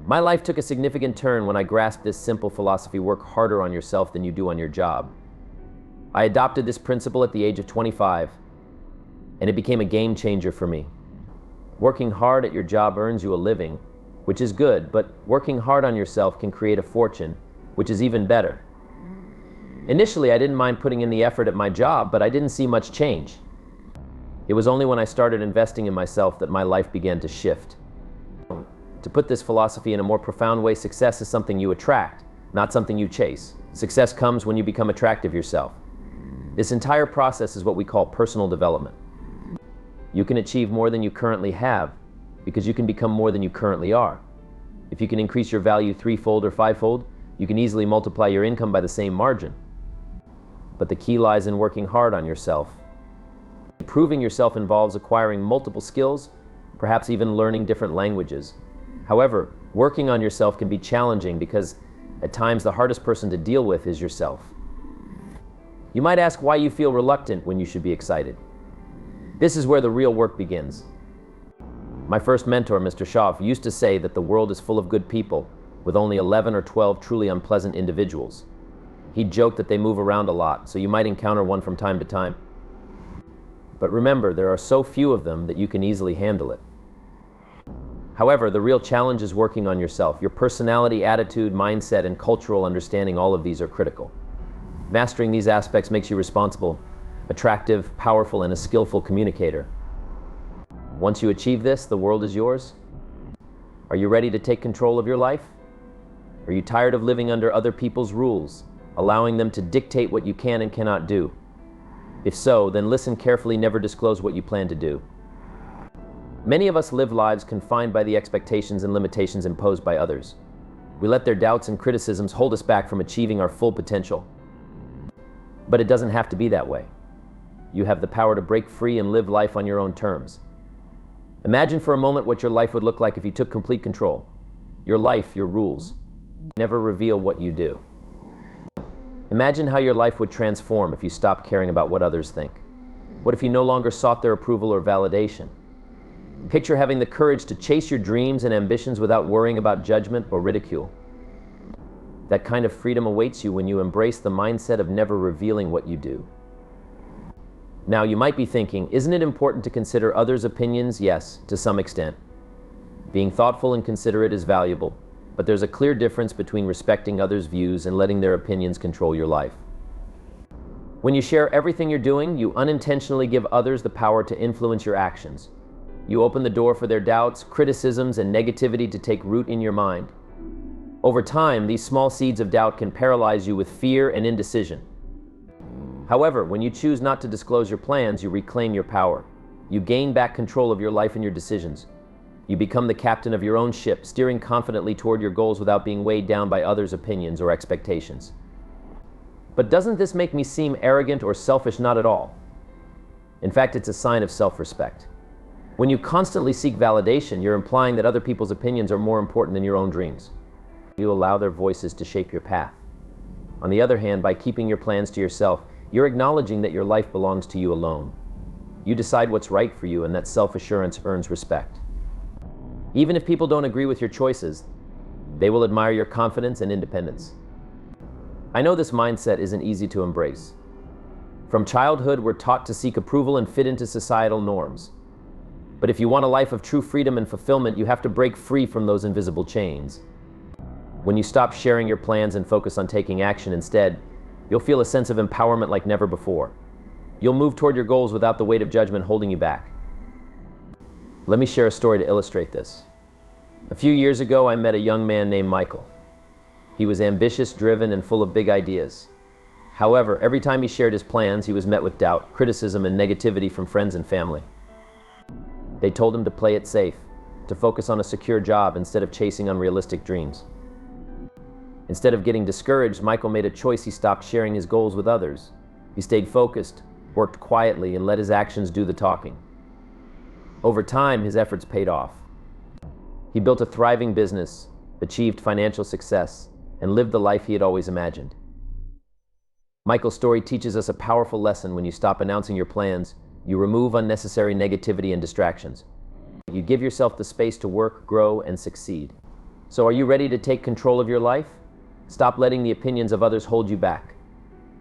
My life took a significant turn when I grasped this simple philosophy: work harder on yourself than you do on your job. I adopted this principle at the age of 25, and it became a game changer for me. Working hard at your job earns you a living, which is good, but working hard on yourself can create a fortune, which is even better. Initially, I didn't mind putting in the effort at my job, but I didn't see much change. It was only when I started investing in myself that my life began to shift. To put this philosophy in a more profound way, success is something you attract, not something you chase. Success comes when you become attractive yourself. This entire process is what we call personal development. You can achieve more than you currently have because you can become more than you currently are. If you can increase your value threefold or fivefold, you can easily multiply your income by the same margin. But the key lies in working hard on yourself. Improving yourself involves acquiring multiple skills, perhaps even learning different languages. However, working on yourself can be challenging because at times the hardest person to deal with is yourself. You might ask why you feel reluctant when you should be excited. This is where the real work begins. My first mentor, Mr. Schaaf, used to say that the world is full of good people with only 11 or 12 truly unpleasant individuals. He'd joke that they move around a lot, so you might encounter one from time to time. But remember, there are so few of them that you can easily handle it. However, the real challenge is working on yourself. Your personality, attitude, mindset, and cultural understanding, all of these are critical. Mastering these aspects makes you responsible, attractive, powerful, and a skillful communicator. Once you achieve this, the world is yours. Are you ready to take control of your life? Are you tired of living under other people's rules, allowing them to dictate what you can and cannot do? If so, then listen carefully, never disclose what you plan to do. Many of us live lives confined by the expectations and limitations imposed by others. We let their doubts and criticisms hold us back from achieving our full potential. But it doesn't have to be that way. You have the power to break free and live life on your own terms. Imagine for a moment what your life would look like if you took complete control. Your life, your rules. Never reveal what you do. Imagine how your life would transform if you stopped caring about what others think. What if you no longer sought their approval or validation? Picture having the courage to chase your dreams and ambitions without worrying about judgment or ridicule. That kind of freedom awaits you when you embrace the mindset of never revealing what you do. Now, you might be thinking, isn't it important to consider others' opinions? Yes, to some extent. Being thoughtful and considerate is valuable, but there's a clear difference between respecting others' views and letting their opinions control your life. When you share everything you're doing, you unintentionally give others the power to influence your actions. You open the door for their doubts, criticisms, and negativity to take root in your mind. Over time, these small seeds of doubt can paralyze you with fear and indecision. However, when you choose not to disclose your plans, you reclaim your power. You gain back control of your life and your decisions. You become the captain of your own ship, steering confidently toward your goals without being weighed down by others' opinions or expectations. But doesn't this make me seem arrogant or selfish? Not at all. In fact, it's a sign of self-respect. When you constantly seek validation, you're implying that other people's opinions are more important than your own dreams. You allow their voices to shape your path. On the other hand, by keeping your plans to yourself, you're acknowledging that your life belongs to you alone. You decide what's right for you, and that self-assurance earns respect. Even if people don't agree with your choices, they will admire your confidence and independence. I know this mindset isn't easy to embrace. From childhood, we're taught to seek approval and fit into societal norms. But if you want a life of true freedom and fulfillment, you have to break free from those invisible chains. When you stop sharing your plans and focus on taking action instead, you'll feel a sense of empowerment like never before. You'll move toward your goals without the weight of judgment holding you back. Let me share a story to illustrate this. A few years ago, I met a young man named Michael. He was ambitious, driven, and full of big ideas. However, every time he shared his plans, he was met with doubt, criticism, and negativity from friends and family. They told him to play it safe, to focus on a secure job instead of chasing unrealistic dreams. Instead of getting discouraged, Michael made a choice. He stopped sharing his goals with others. He stayed focused, worked quietly, and let his actions do the talking. Over time, his efforts paid off. He built a thriving business, achieved financial success, and lived the life he had always imagined. Michael's story teaches us a powerful lesson. When you stop announcing your plans, you remove unnecessary negativity and distractions. You give yourself the space to work, grow, and succeed. So are you ready to take control of your life? Stop letting the opinions of others hold you back.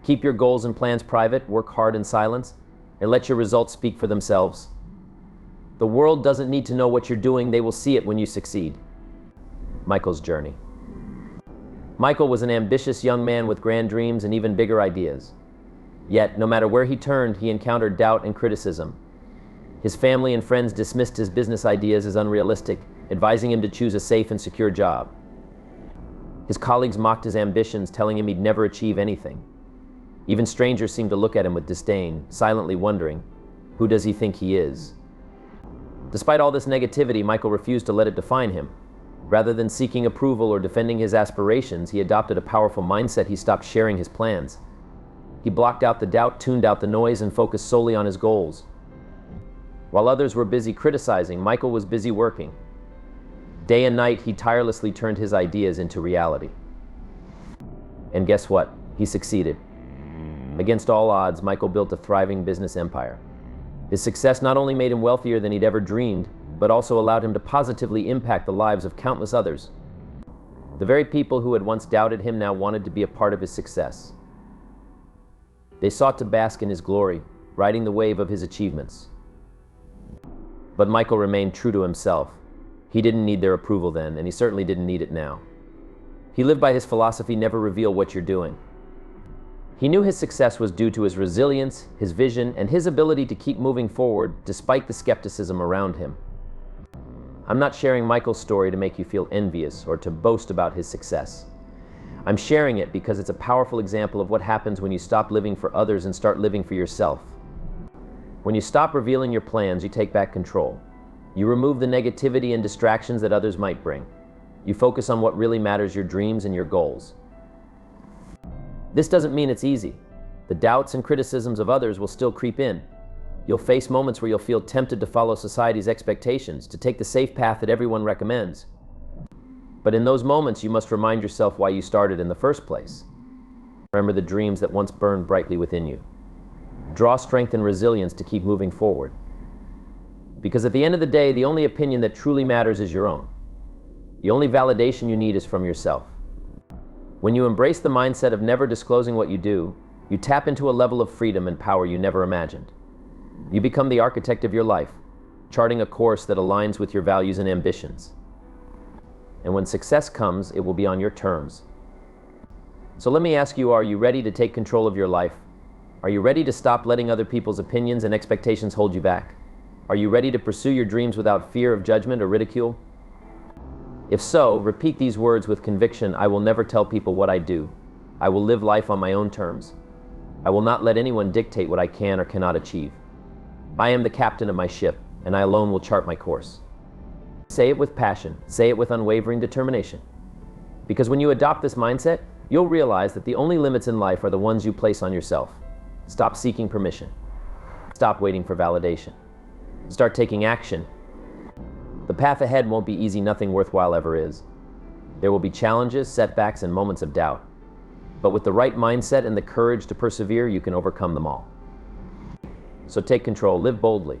Keep your goals and plans private, work hard in silence, and let your results speak for themselves. The world doesn't need to know what you're doing, they will see it when you succeed. Michael's journey. Michael was an ambitious young man with grand dreams and even bigger ideas. Yet, no matter where he turned, he encountered doubt and criticism. His family and friends dismissed his business ideas as unrealistic, advising him to choose a safe and secure job. His colleagues mocked his ambitions, telling him he'd never achieve anything. Even strangers seemed to look at him with disdain, silently wondering, who does he think he is? Despite all this negativity, Michael refused to let it define him. Rather than seeking approval or defending his aspirations, he adopted a powerful mindset. He stopped sharing his plans. He blocked out the doubt, tuned out the noise, and focused solely on his goals. While others were busy criticizing, Michael was busy working. Day and night, he tirelessly turned his ideas into reality. And guess what? He succeeded. Against all odds, Michael built a thriving business empire. His success not only made him wealthier than he'd ever dreamed, but also allowed him to positively impact the lives of countless others. The very people who had once doubted him now wanted to be a part of his success. They sought to bask in his glory, riding the wave of his achievements. But Michael remained true to himself. He didn't need their approval then, and he certainly didn't need it now. He lived by his philosophy, never reveal what you're doing. He knew his success was due to his resilience, his vision, and his ability to keep moving forward despite the skepticism around him. I'm not sharing Michael's story to make you feel envious or to boast about his success. I'm sharing it because it's a powerful example of what happens when you stop living for others and start living for yourself. When you stop revealing your plans, you take back control. You remove the negativity and distractions that others might bring. You focus on what really matters, your dreams and your goals. This doesn't mean it's easy. The doubts and criticisms of others will still creep in. You'll face moments where you'll feel tempted to follow society's expectations, to take the safe path that everyone recommends. But in those moments, you must remind yourself why you started in the first place. Remember the dreams that once burned brightly within you. Draw strength and resilience to keep moving forward. Because at the end of the day, the only opinion that truly matters is your own. The only validation you need is from yourself. When you embrace the mindset of never disclosing what you do, you tap into a level of freedom and power you never imagined. You become the architect of your life, charting a course that aligns with your values and ambitions. And when success comes, it will be on your terms. So let me ask you, are you ready to take control of your life? Are you ready to stop letting other people's opinions and expectations hold you back? Are you ready to pursue your dreams without fear of judgment or ridicule? If so, repeat these words with conviction. I will never tell people what I do. I will live life on my own terms. I will not let anyone dictate what I can or cannot achieve. I am the captain of my ship, and I alone will chart my course. Say it with passion. Say it with unwavering determination. Because when you adopt this mindset, you'll realize that the only limits in life are the ones you place on yourself. Stop seeking permission. Stop waiting for validation. Start taking action. The path ahead won't be easy. Nothing worthwhile ever is. There will be challenges, setbacks, and moments of doubt. But with the right mindset and the courage to persevere, you can overcome them all. So take control, live boldly.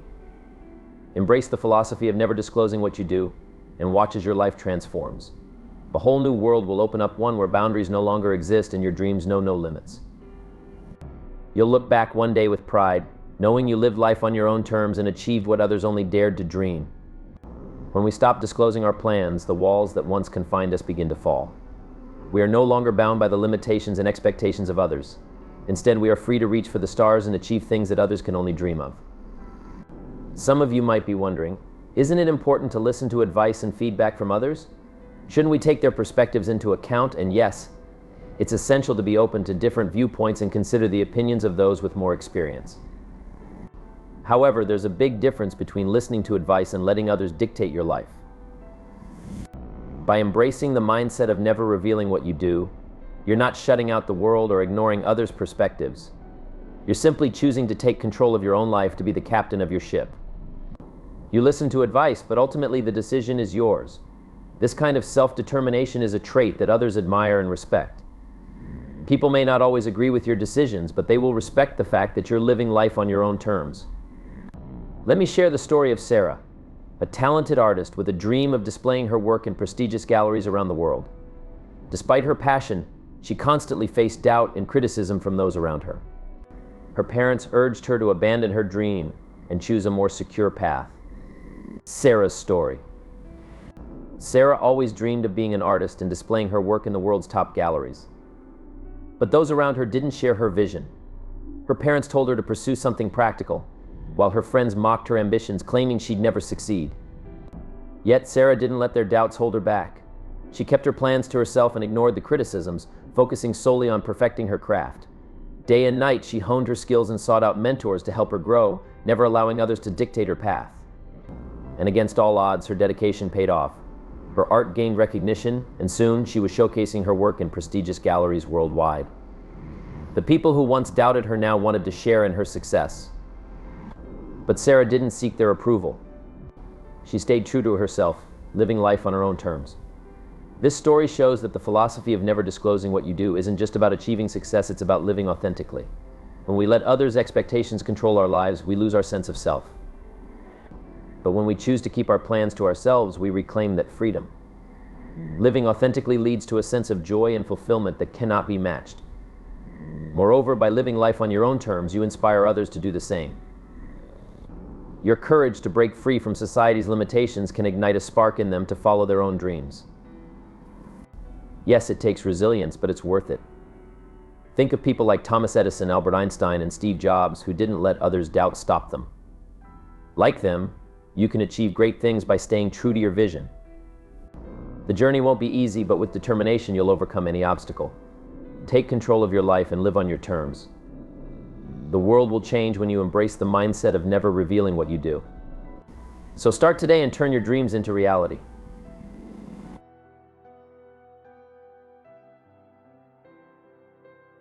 Embrace the philosophy of never disclosing what you do, and watch as your life transforms. A whole new world will open up, one where boundaries no longer exist and your dreams know no limits. You'll look back one day with pride, knowing you lived life on your own terms and achieved what others only dared to dream. When we stop disclosing our plans, the walls that once confined us begin to fall. We are no longer bound by the limitations and expectations of others. Instead, we are free to reach for the stars and achieve things that others can only dream of. Some of you might be wondering, isn't it important to listen to advice and feedback from others? Shouldn't we take their perspectives into account? And yes, it's essential to be open to different viewpoints and consider the opinions of those with more experience. However, there's a big difference between listening to advice and letting others dictate your life. By embracing the mindset of never revealing what you do, you're not shutting out the world or ignoring others' perspectives. You're simply choosing to take control of your own life, to be the captain of your ship. You listen to advice, but ultimately the decision is yours. This kind of self-determination is a trait that others admire and respect. People may not always agree with your decisions, but they will respect the fact that you're living life on your own terms. Let me share the story of Sarah. a talented artist with a dream of displaying her work in prestigious galleries around the world. Despite her passion, she constantly faced doubt and criticism from those around her. Her parents urged her to abandon her dream and choose a more secure path. Sarah's story. Sarah always dreamed of being an artist and displaying her work in the world's top galleries. But those around her didn't share her vision. Her parents told her to pursue something practical, while her friends mocked her ambitions, claiming she'd never succeed. Yet Sarah didn't let their doubts hold her back. She kept her plans to herself and ignored the criticisms, focusing solely on perfecting her craft. Day and night, she honed her skills and sought out mentors to help her grow, never allowing others to dictate her path. And against all odds, her dedication paid off. Her art gained recognition, and soon she was showcasing her work in prestigious galleries worldwide. The people who once doubted her now wanted to share in her success. But Sarah didn't seek their approval. She stayed true to herself, living life on her own terms. This story shows that the philosophy of never disclosing what you do isn't just about achieving success, it's about living authentically. When we let others' expectations control our lives, we lose our sense of self. But when we choose to keep our plans to ourselves, we reclaim that freedom. Living authentically leads to a sense of joy and fulfillment that cannot be matched. Moreover, by living life on your own terms, you inspire others to do the same. Your courage to break free from society's limitations can ignite a spark in them to follow their own dreams. Yes, it takes resilience, but it's worth it. Think of people like Thomas Edison, Albert Einstein, and Steve Jobs who didn't let others' doubt stop them. Like them, you can achieve great things by staying true to your vision. The journey won't be easy, but with determination, you'll overcome any obstacle. Take control of your life and live on your terms. The world will change when you embrace the mindset of never revealing what you do. So start today and turn your dreams into reality.